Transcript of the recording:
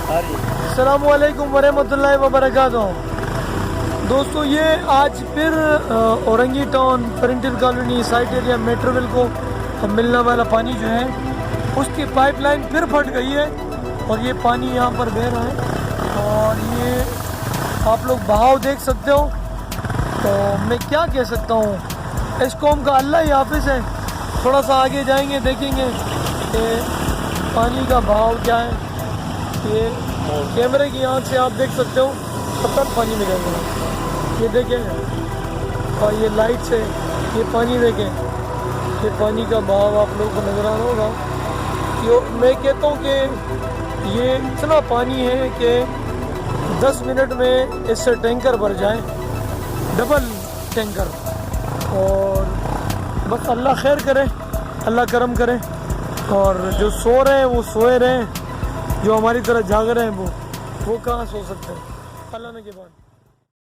السلام علیکم ورحمۃ اللہ وبرکاتہ۔ دوستو یہ آج پھر Orangi town printer colony site area Metroville کو ملنے والا پانی جو ہے اس کی پائپ لائن پھر پھٹ گئی ہے اور یہ پانی یہاں پر بہہ رہا ہے اور یہ آپ لوگ بہاؤ دیکھ سکتے ہو۔ تو میں کیا کہہ سکتا ہوں، اس قوم کا اللہ ہی حافظ ہے۔ تھوڑا سا آگے جائیں گے دیکھیں گے کہ پانی کا بہاؤ کیا ہے۔ یہ کیمرے کی آنکھ سے آپ دیکھ سکتے ہو تک پانی میں جائیں گے، یہ دیکھیں، اور یہ لائٹ سے یہ پانی دیکھیں، یہ پانی کا بہاؤ آپ لوگوں کو نظر آ رہا ہوگا۔ میں کہتا ہوں کہ یہ اتنا پانی ہے کہ 10 منٹ میں اس سے ٹینکر بھر جائیں، ڈبل ٹینکر۔ اور بس اللہ خیر کرے، اللہ کرم کرے، اور جو سو رہے ہیں وہ سوئے رہیں، جو ہماری طرح جاگ رہے ہیں وہ کہاں سو سکتے ہیں، اللہ نے کے بعد۔